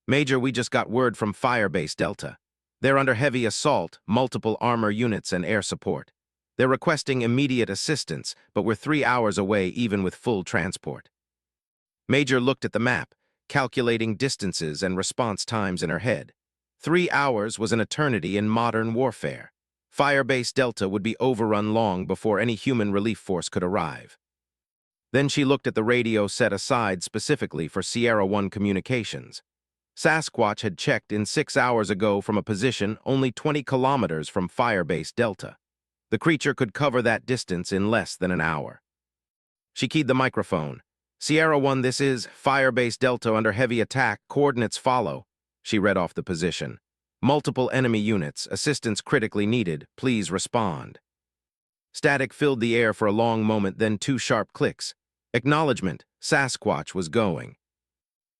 "Major, we just got word from Firebase Delta. They're under heavy assault, multiple armor units and air support. They're requesting immediate assistance, but we're 3 hours away even with full transport." Major looked at the map, calculating distances and response times in her head. 3 hours was an eternity in modern warfare. Firebase Delta would be overrun long before any human relief force could arrive. Then she looked at the radio set aside specifically for Sierra One communications. Sasquatch had checked in 6 hours ago from a position only 20 kilometers from Firebase Delta. The creature could cover that distance in less than an hour. She keyed the microphone. "Sierra One, this is Firebase Delta under heavy attack. Coordinates follow." She read off the position. "Multiple enemy units. Assistance critically needed. Please respond." Static filled the air for a long moment, then 2 sharp clicks. Acknowledgement. Sasquatch was going.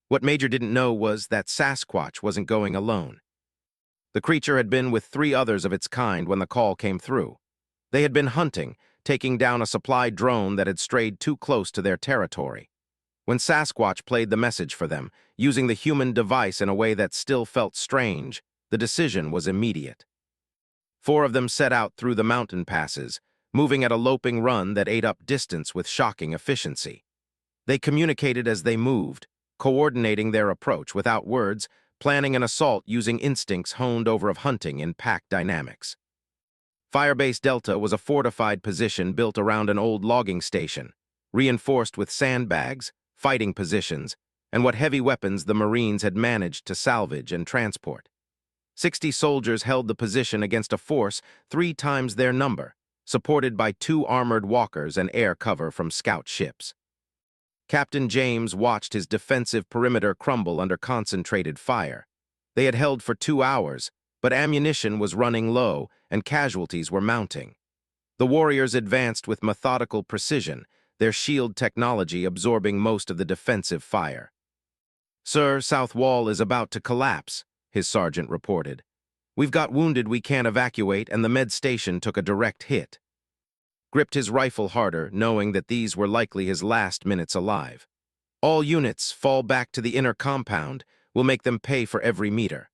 What Major didn't know was that Sasquatch wasn't going alone. The creature had been with 3 others of its kind when the call came through. They had been hunting, taking down a supply drone that had strayed too close to their territory. When Sasquatch played the message for them, using the human device in a way that still felt strange, the decision was immediate. 4 of them set out through the mountain passes, moving at a loping run that ate up distance with shocking efficiency. They communicated as they moved, coordinating their approach without words, planning an assault using instincts honed over of hunting in pack dynamics. Firebase Delta was a fortified position built around an old logging station, reinforced with sandbags, fighting positions, and what heavy weapons the Marines had managed to salvage and transport. 60 soldiers held the position against a force 3 times their number, supported by 2 armored walkers and air cover from scout ships. Captain James watched his defensive perimeter crumble under concentrated fire. They had held for 2 hours, but ammunition was running low and casualties were mounting. The warriors advanced with methodical precision, their shield technology absorbing most of the defensive fire. "Sir, South Wall is about to collapse," his sergeant reported. "We've got wounded we can't evacuate, and the med station took a direct hit." Gripped his rifle harder, knowing that these were likely his last minutes alive. "All units fall back to the inner compound. We'll make them pay for every meter."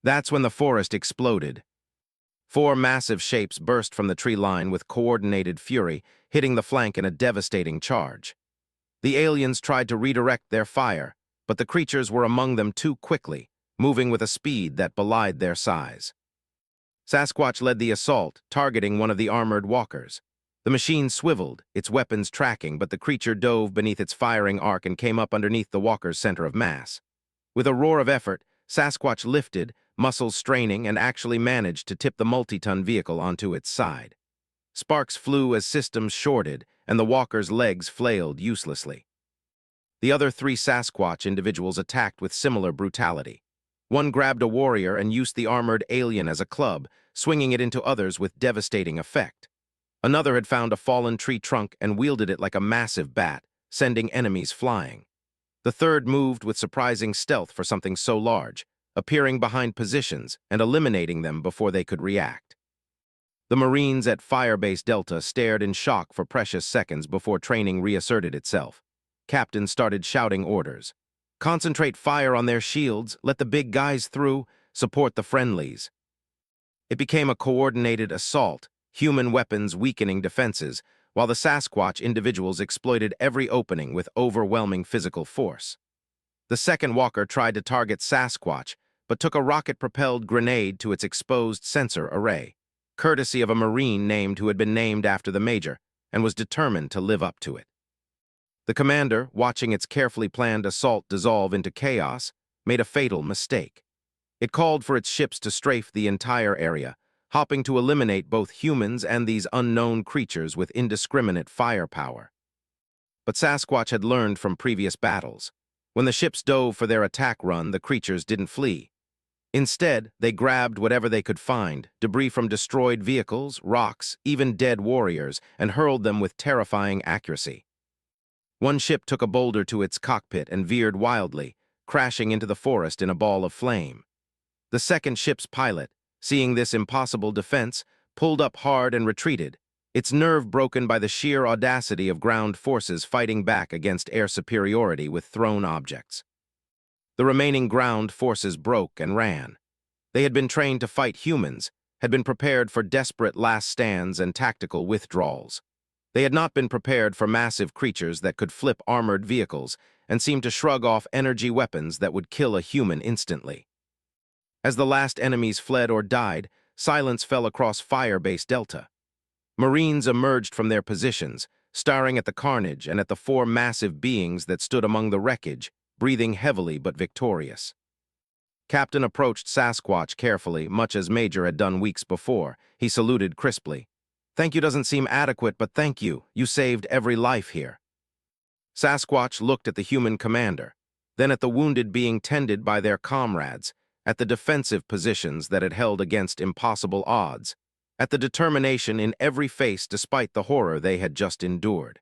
That's when the forest exploded. 4 massive shapes burst from the tree line with coordinated fury, hitting the flank in a devastating charge. The aliens tried to redirect their fire, but the creatures were among them too quickly, moving with a speed that belied their size. Sasquatch led the assault, targeting one of the armored walkers. The machine swiveled, its weapons tracking, but the creature dove beneath its firing arc and came up underneath the walker's center of mass. With a roar of effort, Sasquatch lifted, muscles straining, and actually managed to tip the multi-ton vehicle onto its side. Sparks flew as systems shorted, and the walker's legs flailed uselessly. The other 3 Sasquatch individuals attacked with similar brutality. One grabbed a warrior and used the armored alien as a club, swinging it into others with devastating effect. Another had found a fallen tree trunk and wielded it like a massive bat, sending enemies flying. The third moved with surprising stealth for something so large, appearing behind positions and eliminating them before they could react. The Marines at Firebase Delta stared in shock for precious seconds before training reasserted itself. Captain started shouting orders. "Concentrate fire on their shields, let the big guys through, support the friendlies. It became a coordinated assault, human weapons weakening defenses, while the Sasquatch individuals exploited every opening with overwhelming physical force. The second walker tried to target Sasquatch, but took a rocket-propelled grenade to its exposed sensor array, courtesy of a Marine who had been named after the Major, and was determined to live up to it. The commander, watching its carefully planned assault dissolve into chaos, made a fatal mistake. It called for its ships to strafe the entire area, hoping to eliminate both humans and these unknown creatures with indiscriminate firepower. But Sasquatch had learned from previous battles. When the ships dove for their attack run, the creatures didn't flee. Instead, they grabbed whatever they could find, debris from destroyed vehicles, rocks, even dead warriors, and hurled them with terrifying accuracy. One ship took a boulder to its cockpit and veered wildly, crashing into the forest in a ball of flame. The second ship's pilot, seeing this impossible defense, pulled up hard and retreated, its nerve broken by the sheer audacity of ground forces fighting back against air superiority with thrown objects. The remaining ground forces broke and ran. They had been trained to fight humans, had been prepared for desperate last stands and tactical withdrawals. They had not been prepared for massive creatures that could flip armored vehicles and seemed to shrug off energy weapons that would kill a human instantly. As the last enemies fled or died, silence fell across Firebase Delta. Marines emerged from their positions, staring at the carnage and at the four massive beings that stood among the wreckage, breathing heavily but victorious. Captain approached Sasquatch carefully, much as Major had done weeks before. He saluted crisply. "Thank you doesn't seem adequate, but thank you. You saved every life here." Sasquatch looked at the human commander, then at the wounded being tended by their comrades, at the defensive positions that had held against impossible odds, at the determination in every face despite the horror they had just endured.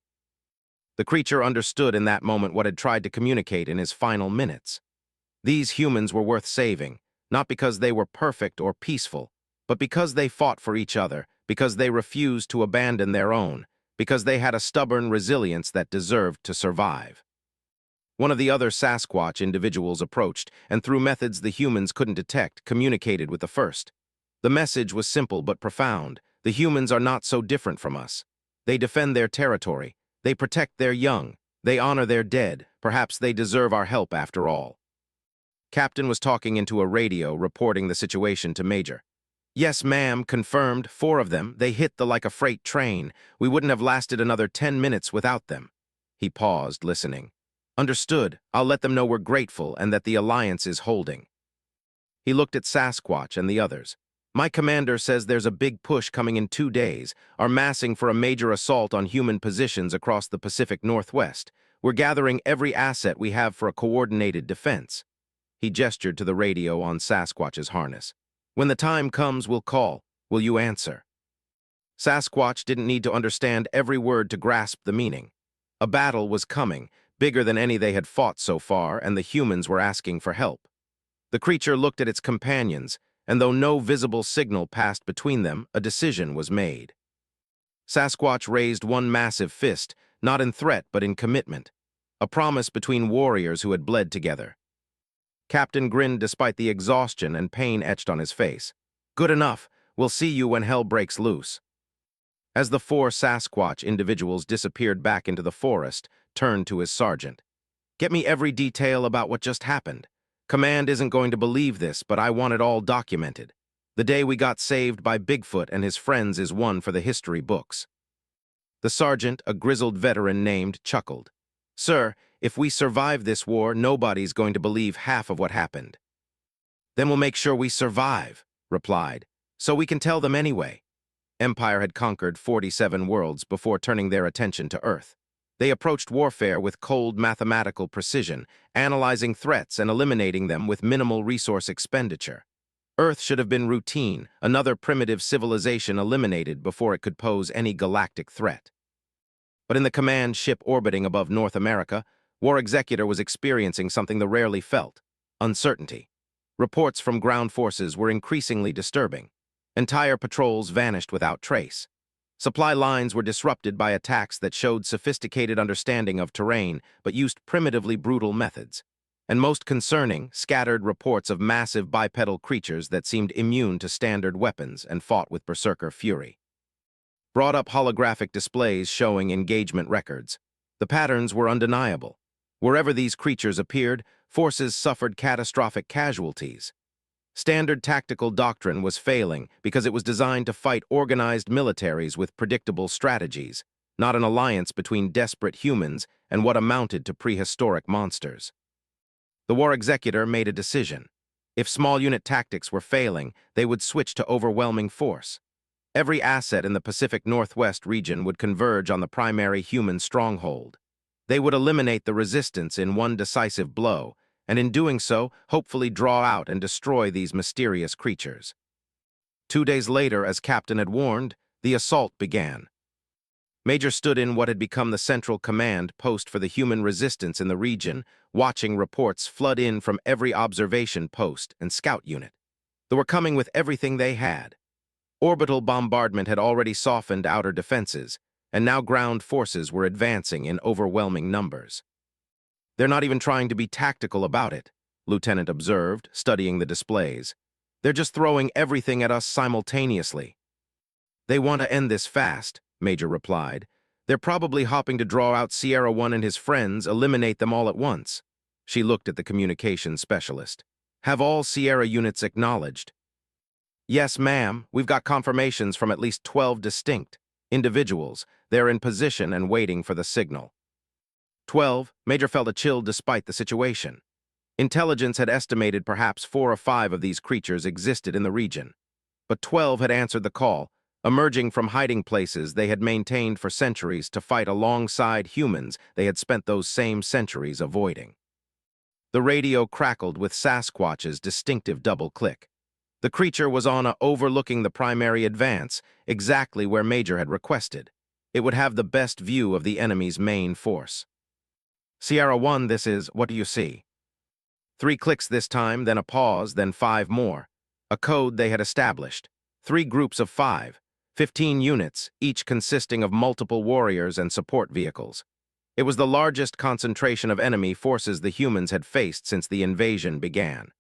The creature understood in that moment what had tried to communicate in his final minutes. These humans were worth saving, not because they were perfect or peaceful, but because they fought for each other, because they refused to abandon their own, because they had a stubborn resilience that deserved to survive. One of the other Sasquatch individuals approached, and through methods the humans couldn't detect, communicated with the first. The message was simple but profound. The humans are not so different from us. They defend their territory. They protect their young. They honor their dead. Perhaps they deserve our help after all. Captain was talking into a radio, reporting the situation to Major. "Yes, ma'am, confirmed. 4 of them. They hit like a freight train. We wouldn't have lasted another 10 minutes without them." He paused, listening. "Understood. I'll let them know we're grateful and that the alliance is holding." He looked at Sasquatch and the others. "My commander says there's a big push coming in 2 days, are massing for a major assault on human positions across the Pacific Northwest. We're gathering every asset we have for a coordinated defense." He gestured to the radio on Sasquatch's harness. "When the time comes, we'll call. Will you answer?" Sasquatch didn't need to understand every word to grasp the meaning. A battle was coming, bigger than any they had fought so far, and the humans were asking for help. The creature looked at its companions, and though no visible signal passed between them, a decision was made. Sasquatch raised one massive fist, not in threat but in commitment, a promise between warriors who had bled together. Captain grinned despite the exhaustion and pain etched on his face. "Good enough. We'll see you when hell breaks loose." As the 4 Sasquatch individuals disappeared back into the forest, turned to his sergeant. "Get me every detail about what just happened. Command isn't going to believe this, but I want it all documented. The day we got saved by Bigfoot and his friends is one for the history books." The sergeant, a grizzled veteran chuckled. "Sir, if we survive this war, nobody's going to believe half of what happened." "Then we'll make sure we survive," replied, "so we can tell them anyway." Empire had conquered 47 worlds before turning their attention to Earth. They approached warfare with cold mathematical precision, analyzing threats and eliminating them with minimal resource expenditure. Earth should have been routine, another primitive civilization eliminated before it could pose any galactic threat. But in the command ship orbiting above North America, War Executor was experiencing something they rarely felt: uncertainty. Reports from ground forces were increasingly disturbing. Entire patrols vanished without trace. Supply lines were disrupted by attacks that showed sophisticated understanding of terrain but used primitively brutal methods. and most concerning, scattered reports of massive bipedal creatures that seemed immune to standard weapons and fought with berserker fury. Brought up holographic displays showing engagement records. The patterns were undeniable. Wherever these creatures appeared, forces suffered catastrophic casualties. Standard tactical doctrine was failing because it was designed to fight organized militaries with predictable strategies, not an alliance between desperate humans and what amounted to prehistoric monsters. The war executor made a decision. If small unit tactics were failing, they would switch to overwhelming force. Every asset in the Pacific Northwest region would converge on the primary human stronghold. They would eliminate the resistance in one decisive blow, and in doing so, hopefully draw out and destroy these mysterious creatures. 2 days later, as Captain had warned, the assault began. Major stood in what had become the central command post for the human resistance in the region, watching reports flood in from every observation post and scout unit. They were coming with everything they had. Orbital bombardment had already softened outer defenses, and now ground forces were advancing in overwhelming numbers. "They're not even trying to be tactical about it," Lieutenant observed, studying the displays. "They're just throwing everything at us simultaneously." "They want to end this fast," Major replied. "They're probably hoping to draw out Sierra 1 and his friends, eliminate them all at once." She looked at the communications specialist. "Have all Sierra units acknowledged?" "Yes, ma'am. We've got confirmations from at least 12 distinct individuals. They're in position and waiting for the signal." 12, Major felt a chill despite the situation. Intelligence had estimated perhaps 4 or 5 of these creatures existed in the region. But 12 had answered the call, emerging from hiding places they had maintained for centuries to fight alongside humans they had spent those same centuries avoiding. The radio crackled with Sasquatch's distinctive double click. The creature was on overlooking the primary advance, exactly where Major had requested. It would have the best view of the enemy's main force. "Sierra 1, this is, what do you see?" 3 clicks this time, then a pause, then 5 more. A code they had established. 3 groups of 5, 15 units, each consisting of multiple warriors and support vehicles. It was the largest concentration of enemy forces the humans had faced since the invasion began.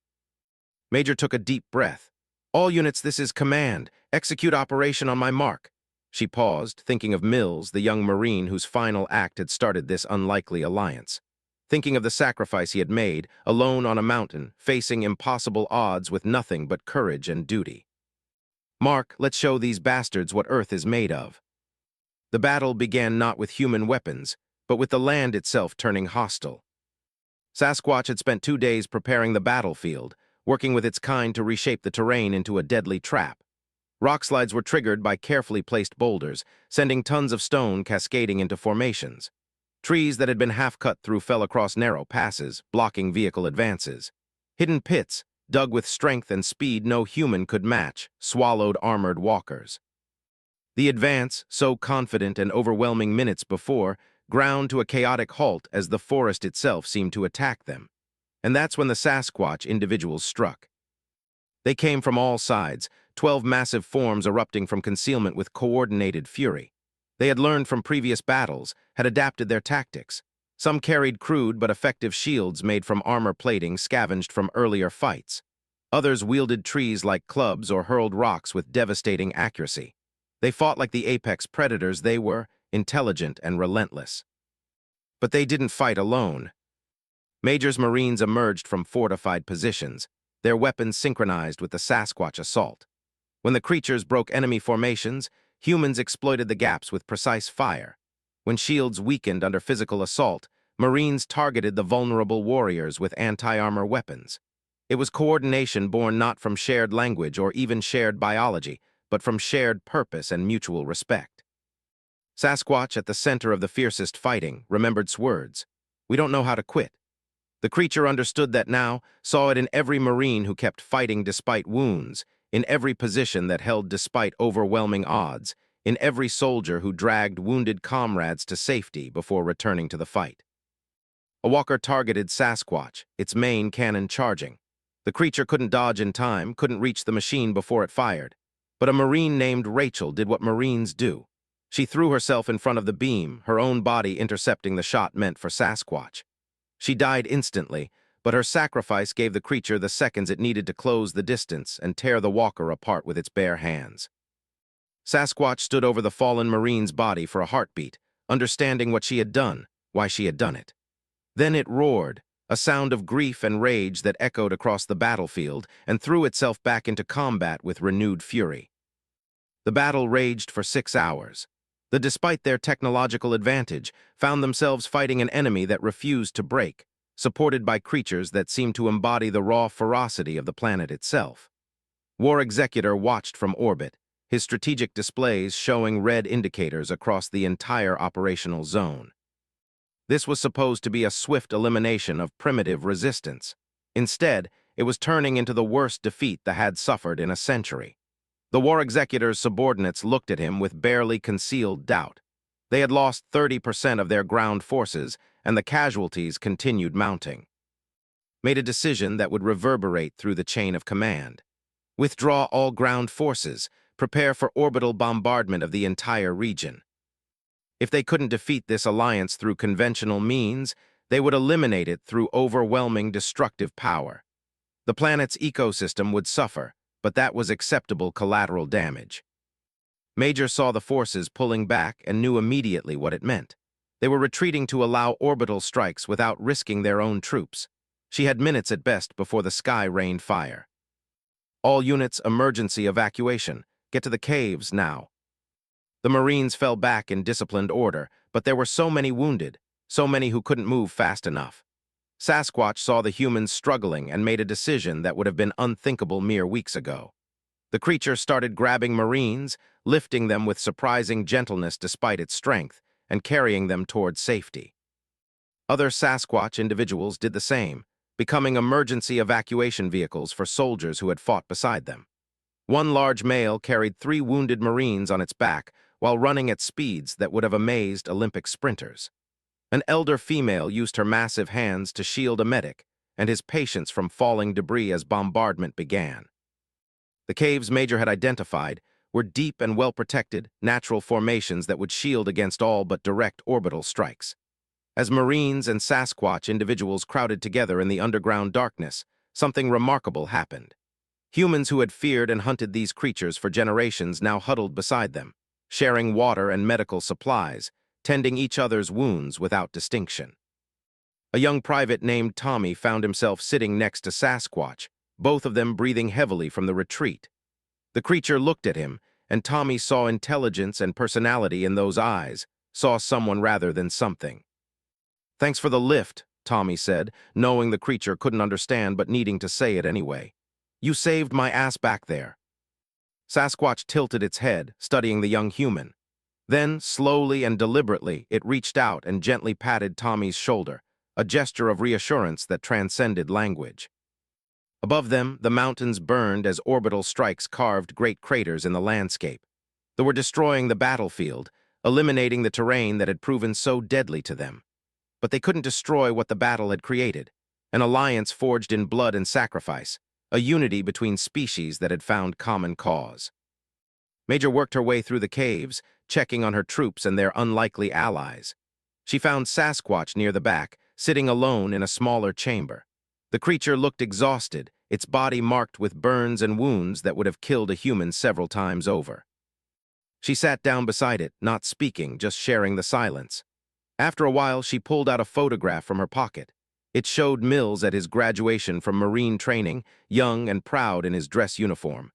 Major took a deep breath. "All units, this is command. Execute operation on my mark." She paused, thinking of Mills, the young Marine whose final act had started this unlikely alliance. Thinking of the sacrifice he had made, alone on a mountain, facing impossible odds with nothing but courage and duty. "Mark, let's show these bastards what Earth is made of." The battle began not with human weapons, but with the land itself turning hostile. Sasquatch had spent 2 days preparing the battlefield, working with its kind to reshape the terrain into a deadly trap. Rockslides were triggered by carefully placed boulders, sending tons of stone cascading into formations. Trees that had been half cut through fell across narrow passes, blocking vehicle advances. Hidden pits, dug with strength and speed no human could match, swallowed armored walkers. The advance, so confident and overwhelming minutes before, ground to a chaotic halt as the forest itself seemed to attack them. And that's when the Sasquatch individuals struck. They came from all sides, 12 massive forms erupting from concealment with coordinated fury. They had learned from previous battles, had adapted their tactics. Some carried crude but effective shields made from armor plating scavenged from earlier fights. Others wielded trees like clubs or hurled rocks with devastating accuracy. They fought like the apex predators they were, intelligent and relentless. But they didn't fight alone. Major's Marines emerged from fortified positions, their weapons synchronized with the Sasquatch assault. When the creatures broke enemy formations, humans exploited the gaps with precise fire. When shields weakened under physical assault, Marines targeted the vulnerable warriors with anti-armor weapons. It was coordination born not from shared language or even shared biology, but from shared purpose and mutual respect. Sasquatch, at the center of the fiercest fighting, remembered words. "We don't know how to quit." The creature understood that now, saw it in every Marine who kept fighting despite wounds, in every position that held despite overwhelming odds, in every soldier who dragged wounded comrades to safety before returning to the fight. A walker targeted Sasquatch, its main cannon charging. The creature couldn't dodge in time, couldn't reach the machine before it fired. But a Marine named Rachel did what Marines do. She threw herself in front of the beam, her own body intercepting the shot meant for Sasquatch. She died instantly, but her sacrifice gave the creature the seconds it needed to close the distance and tear the walker apart with its bare hands. Sasquatch stood over the fallen Marine's body for a heartbeat, understanding what she had done, why she had done it. Then it roared, a sound of grief and rage that echoed across the battlefield and threw itself back into combat with renewed fury. The battle raged for 6 hours. Despite their technological advantage, found themselves fighting an enemy that refused to break, supported by creatures that seemed to embody the raw ferocity of the planet itself. War Executor watched from orbit, his strategic displays showing red indicators across the entire operational zone. This was supposed to be a swift elimination of primitive resistance. Instead, it was turning into the worst defeat the had suffered in a century. The War Executor's subordinates looked at him with barely concealed doubt. They had lost 30% of their ground forces, and the casualties continued mounting. Made a decision that would reverberate through the chain of command. Withdraw all ground forces, prepare for orbital bombardment of the entire region. If they couldn't defeat this alliance through conventional means, they would eliminate it through overwhelming destructive power. The planet's ecosystem would suffer, but that was acceptable collateral damage. Major saw the forces pulling back and knew immediately what it meant. They were retreating to allow orbital strikes without risking their own troops. She had minutes at best before the sky rained fire. All units, emergency evacuation. Get to the caves now. The Marines fell back in disciplined order, but there were so many wounded, so many who couldn't move fast enough. Sasquatch saw the humans struggling and made a decision that would have been unthinkable mere weeks ago. The creature started grabbing Marines, lifting them with surprising gentleness despite its strength, and carrying them towards safety. Other Sasquatch individuals did the same, becoming emergency evacuation vehicles for soldiers who had fought beside them. One large male carried 3 wounded Marines on its back while running at speeds that would have amazed Olympic sprinters. An elder female used her massive hands to shield a medic and his patients from falling debris as bombardment began. The caves Major had identified were deep and well-protected, natural formations that would shield against all but direct orbital strikes. As Marines and Sasquatch individuals crowded together in the underground darkness, something remarkable happened. Humans who had feared and hunted these creatures for generations now huddled beside them, sharing water and medical supplies, tending each other's wounds without distinction. A young private named Tommy found himself sitting next to Sasquatch, both of them breathing heavily from the retreat. The creature looked at him, and Tommy saw intelligence and personality in those eyes, saw someone rather than something. "Thanks for the lift," Tommy said, knowing the creature couldn't understand but needing to say it anyway. "You saved my ass back there." Sasquatch tilted its head, studying the young human. Then, slowly and deliberately, it reached out and gently patted Tommy's shoulder, a gesture of reassurance that transcended language. Above them, the mountains burned as orbital strikes carved great craters in the landscape. They were destroying the battlefield, eliminating the terrain that had proven so deadly to them. But they couldn't destroy what the battle had created, an alliance forged in blood and sacrifice, a unity between species that had found common cause. Major worked her way through the caves, checking on her troops and their unlikely allies. She found Sasquatch near the back, sitting alone in a smaller chamber. The creature looked exhausted, its body marked with burns and wounds that would have killed a human several times over. She sat down beside it, not speaking, just sharing the silence. After a while, she pulled out a photograph from her pocket. It showed Mills at his graduation from Marine training, young and proud in his dress uniform.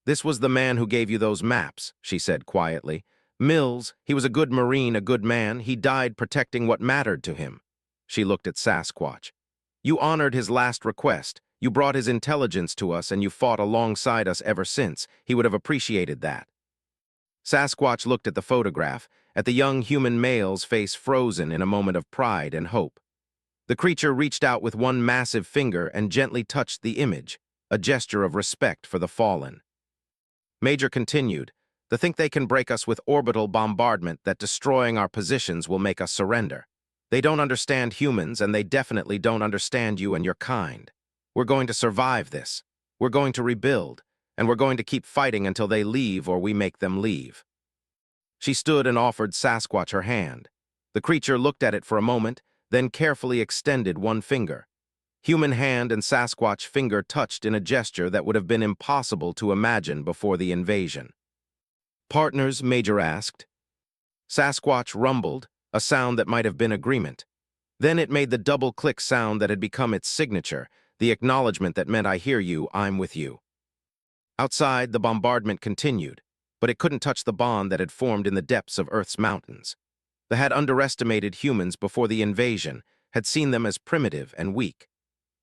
"This was the man who gave you those maps," she said quietly. "Mills, he was a good Marine, a good man. He died protecting what mattered to him." She looked at Sasquatch. "You honored his last request. You brought his intelligence to us, and you fought alongside us ever since. He would have appreciated that." Sasquatch looked at the photograph, at the young human male's face frozen in a moment of pride and hope. The creature reached out with one massive finger and gently touched the image, a gesture of respect for the fallen. Major continued, "To think they can break us with orbital bombardment, that destroying our positions will make us surrender. They don't understand humans, and they definitely don't understand you and your kind. We're going to survive this. We're going to rebuild, and we're going to keep fighting until they leave or we make them leave." She stood and offered Sasquatch her hand. The creature looked at it for a moment, then carefully extended one finger. Human hand and Sasquatch finger touched in a gesture that would have been impossible to imagine before the invasion. "Partners?" Major asked. Sasquatch rumbled, a sound that might have been agreement. Then it made the double-click sound that had become its signature, the acknowledgement that meant "I hear you, I'm with you." Outside, the bombardment continued, but it couldn't touch the bond that had formed in the depths of Earth's mountains. They had underestimated humans before the invasion, had seen them as primitive and weak.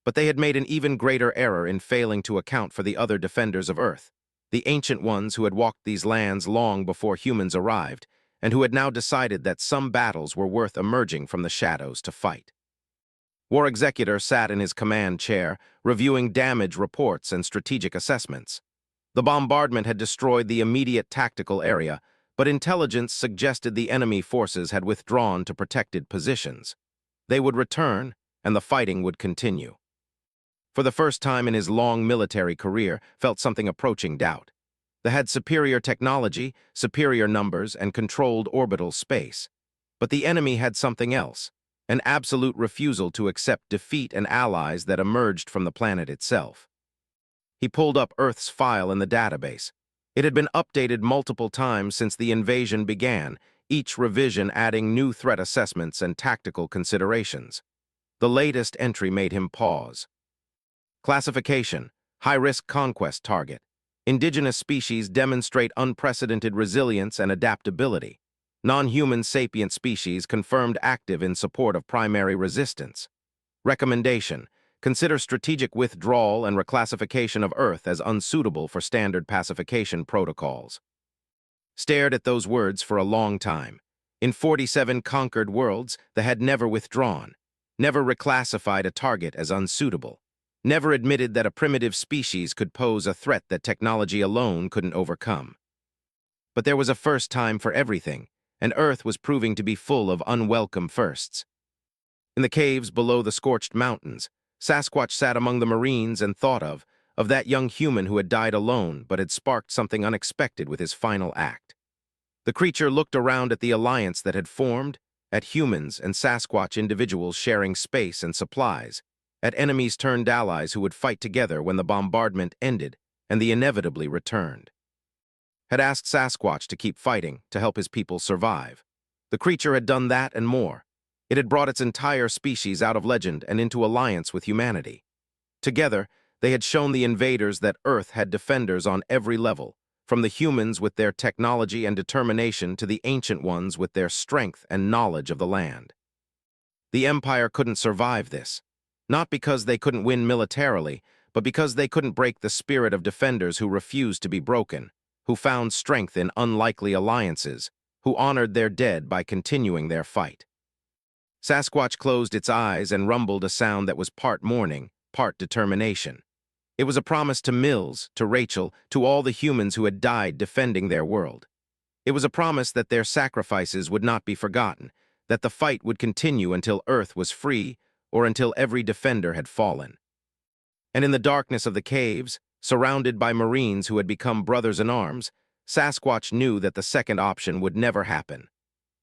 But they had made an even greater error in failing to account for the other defenders of Earth, the ancient ones who had walked these lands long before humans arrived, and who had now decided that some battles were worth emerging from the shadows to fight. War Executor sat in his command chair, reviewing damage reports and strategic assessments. The bombardment had destroyed the immediate tactical area, but intelligence suggested the enemy forces had withdrawn to protected positions. They would return, and the fighting would continue. For the first time in his long military career, felt something approaching doubt. They had superior technology, superior numbers, and controlled orbital space. But the enemy had something else, an absolute refusal to accept defeat and allies that emerged from the planet itself. He pulled up Earth's file in the database. It had been updated multiple times since the invasion began, each revision adding new threat assessments and tactical considerations. The latest entry made him pause. Classification: high-risk conquest target. Indigenous species demonstrate unprecedented resilience and adaptability. Non-human sapient species confirmed active in support of primary resistance. Recommendation: consider strategic withdrawal and reclassification of Earth as unsuitable for standard pacification protocols. Stared at those words for a long time. In 47 conquered worlds, they had never withdrawn, never reclassified a target as unsuitable, never admitted that a primitive species could pose a threat that technology alone couldn't overcome. But there was a first time for everything, and Earth was proving to be full of unwelcome firsts. In the caves below the scorched mountains, Sasquatch sat among the Marines and thought of that young human who had died alone but had sparked something unexpected with his final act. The creature looked around at the alliance that had formed, at humans and Sasquatch individuals sharing space and supplies, at enemies turned allies who would fight together when the bombardment ended and the inevitably returned. Had asked Sasquatch to keep fighting to help his people survive. The creature had done that and more. It had brought its entire species out of legend and into alliance with humanity. Together, they had shown the invaders that Earth had defenders on every level, from the humans with their technology and determination to the ancient ones with their strength and knowledge of the land. The Empire couldn't survive this. Not because they couldn't win militarily, but because they couldn't break the spirit of defenders who refused to be broken, who found strength in unlikely alliances, who honored their dead by continuing their fight. Sasquatch closed its eyes and rumbled a sound that was part mourning, part determination. It was a promise to Mills, to Rachel, to all the humans who had died defending their world. It was a promise that their sacrifices would not be forgotten, that the fight would continue until Earth was free, or until every defender had fallen. And in the darkness of the caves, surrounded by Marines who had become brothers in arms, Sasquatch knew that the second option would never happen.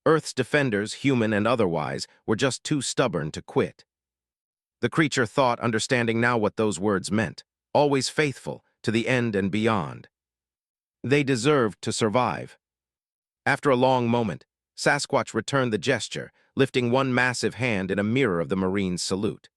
Earth's defenders, human and otherwise, were just too stubborn to quit. The creature thought, understanding now what those words meant, always faithful, to the end and beyond. They deserved to survive. After a long moment, Sasquatch returned the gesture, lifting one massive hand in a mirror of the Marine's salute.